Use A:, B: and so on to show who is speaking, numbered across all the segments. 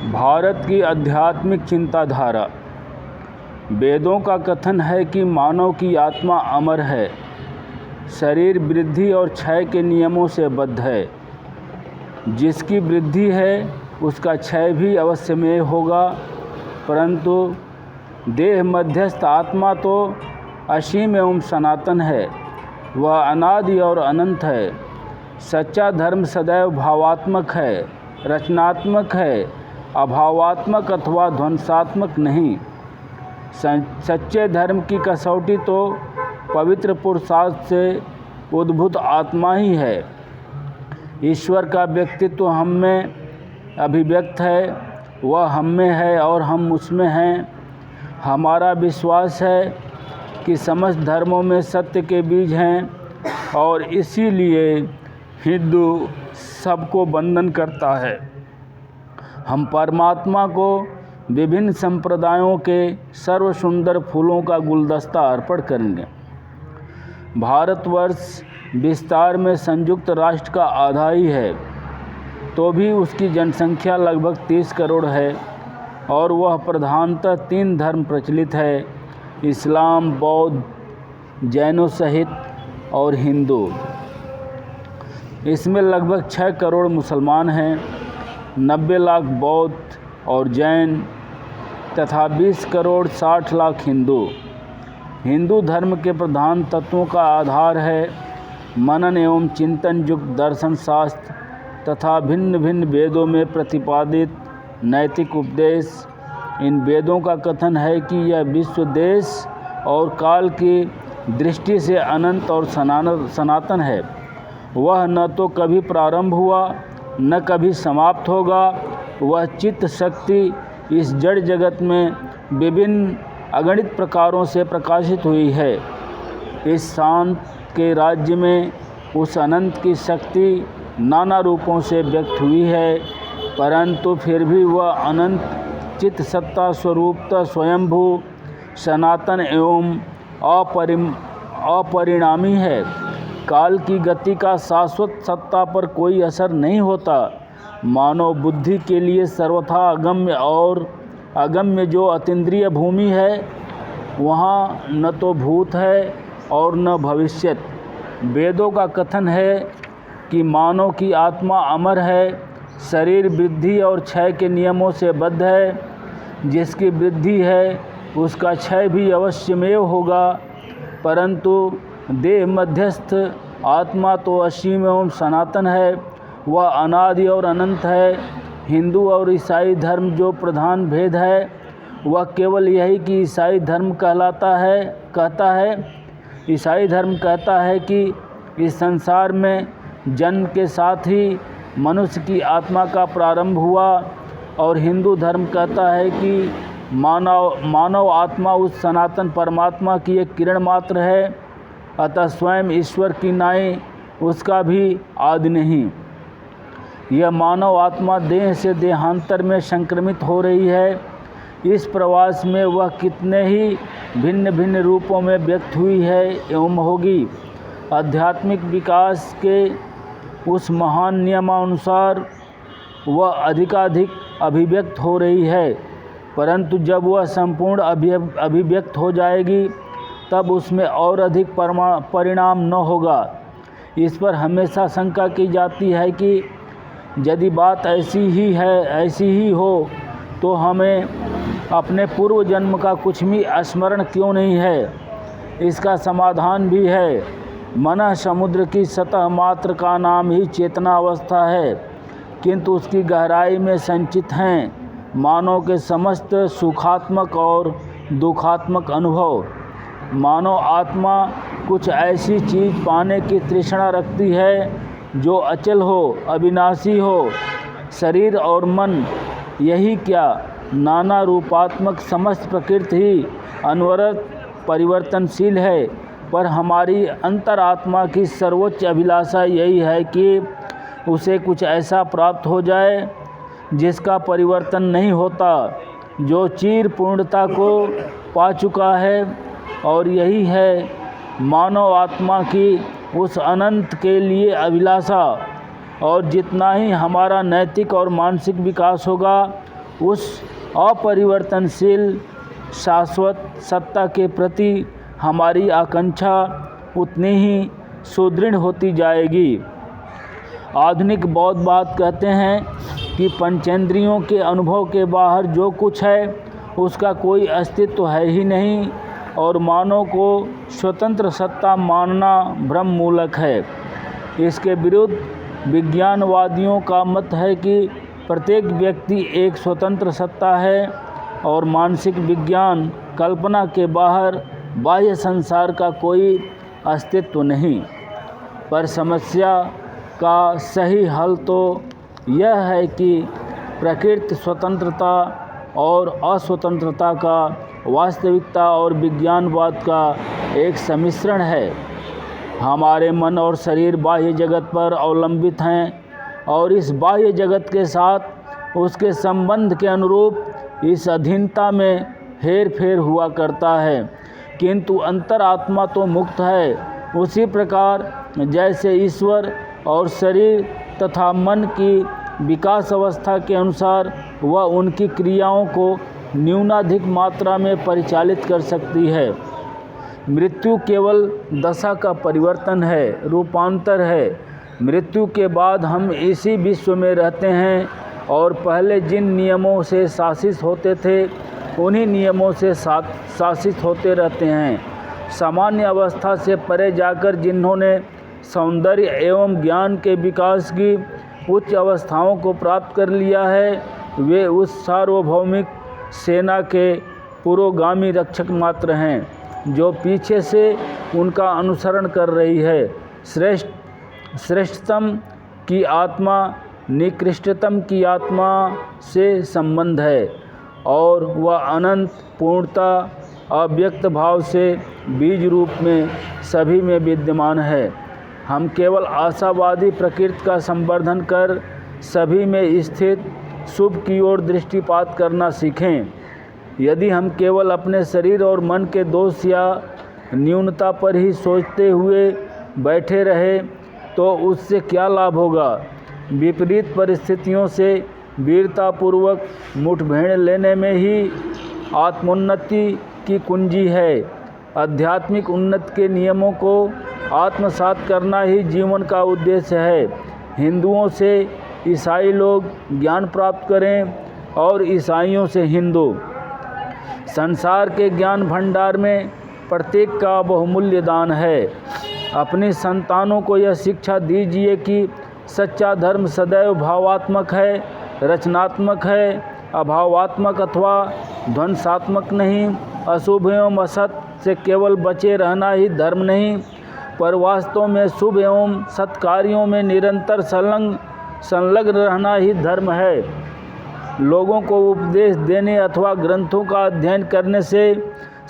A: भारत की आध्यात्मिक चिंताधारा। वेदों का कथन है कि मानव की आत्मा अमर है, शरीर वृद्धि और क्षय के नियमों से बद्ध है। जिसकी वृद्धि है उसका क्षय भी अवश्यमेव होगा, परंतु देह मध्यस्थ आत्मा तो असीम एवं सनातन है, वह अनादि और अनंत है। सच्चा धर्म सदैव भावात्मक है, रचनात्मक है, अभावात्मक अथवा ध्वंसात्मक नहीं। सच्चे धर्म की कसौटी तो पवित्र पुरुषार्थ से उद्भूत आत्मा ही है। ईश्वर का व्यक्तित्व हम में अभिव्यक्त है, वह हम में है और हम उसमें हैं। हमारा विश्वास है कि समस्त धर्मों में सत्य के बीज हैं और इसीलिए हिंदू सबको वंदन करता है। हम परमात्मा को विभिन्न संप्रदायों के सर्व सुंदर फूलों का गुलदस्ता अर्पण करेंगे। भारतवर्ष विस्तार में संयुक्त राष्ट्र का आधा ही है, तो भी उसकी जनसंख्या लगभग 30 करोड़ है और वह प्रधानतः 3 धर्म प्रचलित है: इस्लाम, बौद्ध, जैनों सहित और हिंदू। इसमें लगभग 6 करोड़ मुसलमान हैं, 90 लाख बौद्ध और जैन तथा 20 करोड़ 60 लाख हिंदू। हिंदू धर्म के प्रधान तत्वों का आधार है मनन एवं चिंतन युक्त दर्शन शास्त्र तथा भिन्न भिन्न वेदों में प्रतिपादित नैतिक उपदेश। इन वेदों का कथन है कि यह विश्व देश और काल की दृष्टि से अनंत और सनातन है। वह न तो कभी प्रारंभ हुआ न कभी समाप्त होगा। वह चित्त शक्ति इस जड़ जगत में विभिन्न अगणित प्रकारों से प्रकाशित हुई है। इस शांत के राज्य में उस अनंत की शक्ति नाना रूपों से व्यक्त हुई है, परंतु फिर भी वह अनंत चित्त सत्ता स्वरूपतः स्वयंभू सनातन एवं अपरिणामी है। काल की गति का शाश्वत सत्ता पर कोई असर नहीं होता। मानव बुद्धि के लिए सर्वथा अगम्य और अगम्य जो अतीन्द्रिय भूमि है, वहाँ न तो भूत है और न भविष्यत। वेदों का कथन है कि मानव की आत्मा अमर है, शरीर वृद्धि और क्षय के नियमों से बद्ध है। जिसकी वृद्धि है उसका क्षय भी अवश्यमेव होगा, परंतु देह मध्यस्थ आत्मा तो असीम एवं सनातन है, वह अनादि और अनंत है। हिंदू और ईसाई धर्म जो प्रधान भेद है वह केवल यही कि ईसाई धर्म कहता है ईसाई धर्म कहता है कि इस संसार में जन्म के साथ ही मनुष्य की आत्मा का प्रारंभ हुआ, और हिंदू धर्म कहता है कि मानव आत्मा उस सनातन परमात्मा की एक किरण मात्र है, अतः स्वयं ईश्वर की नाई उसका भी आदि नहीं। यह मानव आत्मा देह से देहांतर में संक्रमित हो रही है। इस प्रवास में वह कितने ही भिन्न भिन्न रूपों में व्यक्त हुई है एवं होगी। आध्यात्मिक विकास के उस महान नियमानुसार वह अधिकाधिक अभिव्यक्त हो रही है, परंतु जब वह संपूर्ण अभिव्यक्त हो जाएगी तब उसमें और अधिक परिणाम न होगा। इस पर हमेशा शंका की जाती है कि यदि बात ऐसी ही हो तो हमें अपने पूर्व जन्म का कुछ भी स्मरण क्यों नहीं है। इसका समाधान भी है। मन समुद्र की सतह मात्र का नाम ही चेतना अवस्था है, किंतु उसकी गहराई में संचित हैं मानव के समस्त सुखात्मक और दुखात्मक अनुभव। मानव आत्मा कुछ ऐसी चीज़ पाने की तृष्णा रखती है जो अचल हो, अविनाशी हो। शरीर और मन, यही क्या, नाना रूपात्मक समस्त प्रकृति ही अनवरत परिवर्तनशील है, पर हमारी अंतरात्मा की सर्वोच्च अभिलाषा यही है कि उसे कुछ ऐसा प्राप्त हो जाए जिसका परिवर्तन नहीं होता, जो चिर पूर्णता को पा चुका है। और यही है मानव आत्मा की उस अनंत के लिए अभिलाषा। और जितना ही हमारा नैतिक और मानसिक विकास होगा उस अपरिवर्तनशील शाश्वत सत्ता के प्रति हमारी आकांक्षा उतनी ही सुदृढ़ होती जाएगी। आधुनिक बौद्धवाद कहते हैं कि पंचेंद्रियों के अनुभव के बाहर जो कुछ है उसका कोई अस्तित्व है ही नहीं और मानव को स्वतंत्र सत्ता मानना भ्रम मूलक है। इसके विरुद्ध विज्ञानवादियों का मत है कि प्रत्येक व्यक्ति एक स्वतंत्र सत्ता है और मानसिक विज्ञान कल्पना के बाहर बाह्य संसार का कोई अस्तित्व नहीं। पर समस्या का सही हल तो यह है कि प्रकृति स्वतंत्रता और अस्वतंत्रता का वास्तविकता और विज्ञानवाद का एक सम्मिश्रण है। हमारे मन और शरीर बाह्य जगत पर अवलंबित हैं और इस बाह्य जगत के साथ उसके संबंध के अनुरूप इस अधीनता में हेर फेर हुआ करता है, किंतु अंतरात्मा तो मुक्त है। उसी प्रकार जैसे ईश्वर और शरीर तथा मन की विकास अवस्था के अनुसार वह उनकी क्रियाओं को न्यूनाधिक मात्रा में परिचालित कर सकती है। मृत्यु केवल दशा का परिवर्तन है, रूपांतर है। मृत्यु के बाद हम इसी विश्व में रहते हैं और पहले जिन नियमों से शासित होते थे उन्हीं नियमों से शासित होते रहते हैं। सामान्य अवस्था से परे जाकर जिन्होंने सौंदर्य एवं ज्ञान के विकास की उच्च अवस्थाओं को प्राप्त कर लिया है, वे उस सार्वभौमिक सेना के पुरोगामी रक्षक मात्र हैं जो पीछे से उनका अनुसरण कर रही है। श्रेष्ठतम की आत्मा निकृष्टतम की आत्मा से संबंध है और वह अनंत पूर्णता अव्यक्त भाव से बीज रूप में सभी में विद्यमान है। हम केवल आशावादी प्रकृति का संवर्धन कर सभी में स्थित शुभ की ओर दृष्टिपात करना सीखें। यदि हम केवल अपने शरीर और मन के दोष या न्यूनता पर ही सोचते हुए बैठे रहे तो उससे क्या लाभ होगा। विपरीत परिस्थितियों से वीरतापूर्वक मुठभेड़ लेने में ही आत्मोन्नति की कुंजी है। आध्यात्मिक उन्नति के नियमों को आत्मसात करना ही जीवन का उद्देश्य है। हिंदुओं से ईसाई लोग ज्ञान प्राप्त करें और ईसाइयों से हिंदू। संसार के ज्ञान भंडार में प्रत्येक का बहुमूल्य दान है। अपनी संतानों को यह शिक्षा दीजिए कि सच्चा धर्म सदैव भावात्मक है, रचनात्मक है, अभावात्मक अथवा ध्वंसात्मक नहीं। अशुभ एवं असत से केवल बचे रहना ही धर्म नहीं, पर वास्तव में शुभ एवं सत्कार्यों में निरंतर संलग्न रहना ही धर्म है। लोगों को उपदेश देने अथवा ग्रंथों का अध्ययन करने से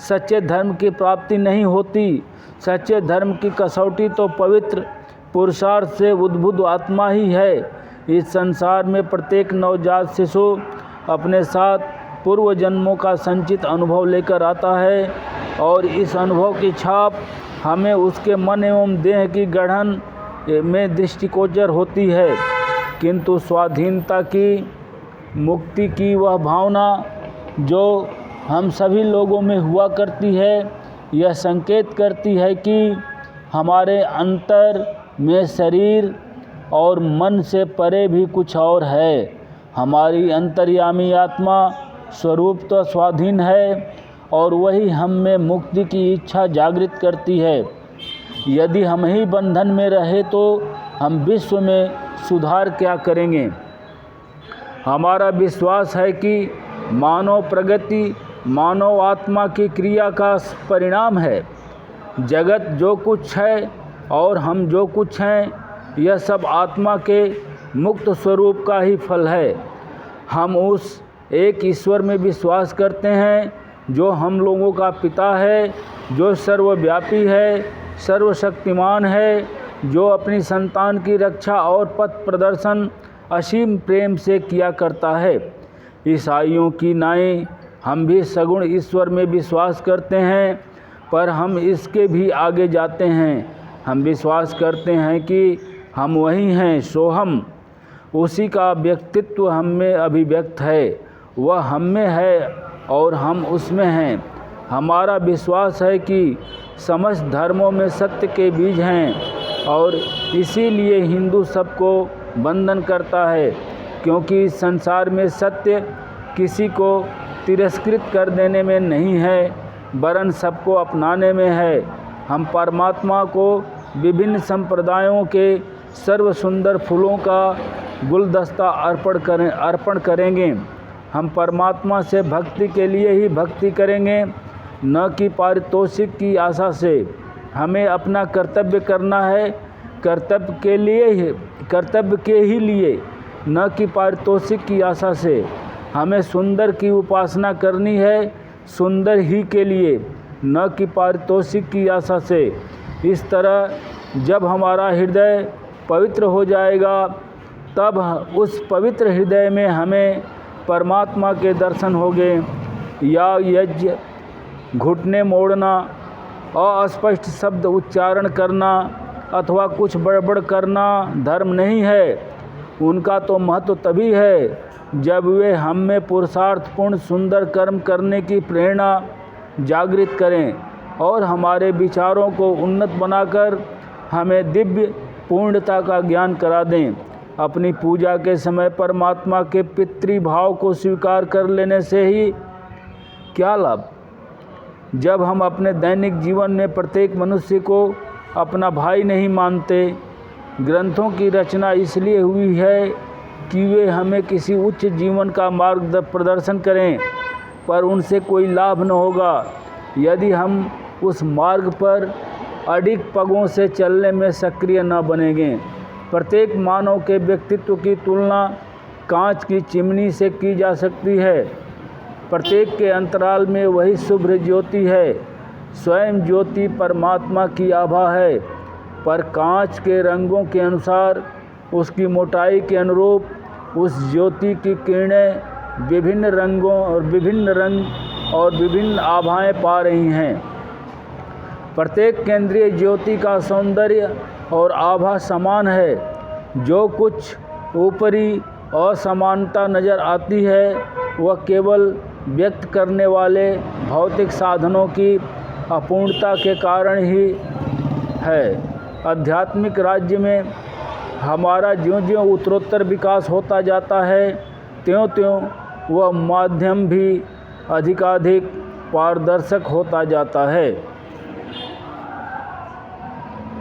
A: सच्चे धर्म की प्राप्ति नहीं होती। सच्चे धर्म की कसौटी तो पवित्र पुरुषार्थ से उद्भुत आत्मा ही है। इस संसार में प्रत्येक नवजात शिशु अपने साथ पूर्व जन्मों का संचित अनुभव लेकर आता है और इस अनुभव की छाप हमें उसके मन एवं देह की गढ़न में दृष्टिगोचर होती है। किंतु स्वाधीनता की, मुक्ति की वह भावना जो हम सभी लोगों में हुआ करती है, यह संकेत करती है कि हमारे अंतर में शरीर और मन से परे भी कुछ और है। हमारी अंतर्यामी आत्मा स्वरूप तो स्वाधीन है और वही हम में मुक्ति की इच्छा जागृत करती है। यदि हम ही बंधन में रहे तो हम विश्व में सुधार क्या करेंगे। हमारा विश्वास है कि मानव प्रगति मानव आत्मा की क्रिया का परिणाम है। जगत जो कुछ है और हम जो कुछ हैं, यह सब आत्मा के मुक्त स्वरूप का ही फल है। हम उस एक ईश्वर में विश्वास करते हैं जो हम लोगों का पिता है, जो सर्वव्यापी है, सर्वशक्तिमान है, जो अपनी संतान की रक्षा और पथ प्रदर्शन असीम प्रेम से किया करता है। ईसाइयों की नाई हम भी सगुण ईश्वर में विश्वास करते हैं, पर हम इसके भी आगे जाते हैं। हम विश्वास करते हैं कि हम वही हैं, सोहम। उसी का व्यक्तित्व हम में अभिव्यक्त है। वह हम में है और हम उसमें हैं। हमारा विश्वास है कि समस्त धर्मों में सत्य के बीज हैं और इसीलिए हिंदू सबको वंदन करता है, क्योंकि इस संसार में सत्य किसी को तिरस्कृत कर देने में नहीं है, वरन सबको अपनाने में है। हम परमात्मा को विभिन्न संप्रदायों के सर्व सुंदर फूलों का गुलदस्ता अर्पण करेंगे। हम परमात्मा से भक्ति के लिए ही भक्ति करेंगे, न कि पारितोषिक की आशा से। हमें अपना कर्तव्य करना है, कर्तव्य के ही लिए, न कि पारितोषिक की आशा से। हमें सुंदर की उपासना करनी है, सुंदर ही के लिए, न कि पारितोषिक की आशा से। इस तरह जब हमारा हृदय पवित्र हो जाएगा, तब उस पवित्र हृदय में हमें परमात्मा के दर्शन होंगे। या यज्ञ, घुटने मोड़ना, अस्पष्ट शब्द उच्चारण करना अथवा कुछ बड़बड़ करना धर्म नहीं है। उनका तो महत्व तभी है जब वे हम में पुरुषार्थपूर्ण सुंदर कर्म करने की प्रेरणा जागृत करें और हमारे विचारों को उन्नत बनाकर हमें दिव्य पूर्णता का ज्ञान करा दें। अपनी पूजा के समय परमात्मा के पितृभाव को स्वीकार कर लेने से ही क्या लाभ? जब हम अपने दैनिक जीवन में प्रत्येक मनुष्य को अपना भाई नहीं मानते। ग्रंथों की रचना इसलिए हुई है कि वे हमें किसी उच्च जीवन का मार्ग प्रदर्शन करें, पर उनसे कोई लाभ न होगा यदि हम उस मार्ग पर अडिग पगों से चलने में सक्रिय न बनेंगे। प्रत्येक मानव के व्यक्तित्व की तुलना कांच की चिमनी से की जा सकती है। प्रत्येक के अंतराल में वही शुभ्र ज्योति है। स्वयं ज्योति परमात्मा की आभा है, पर कांच के रंगों के अनुसार, उसकी मोटाई के अनुरूप उस ज्योति की किरणें विभिन्न रंगों और विभिन्न आभाएं पा रही हैं। प्रत्येक केंद्रीय ज्योति का सौंदर्य और आभा समान है। जो कुछ ऊपरी असमानता नज़र आती है वह केवल व्यक्त करने वाले भौतिक साधनों की अपूर्णता के कारण ही है। आध्यात्मिक राज्य में हमारा ज्यों-ज्यों उत्तरोत्तर विकास होता जाता है, त्यों-त्यों वह माध्यम भी अधिकाधिक पारदर्शक होता जाता है।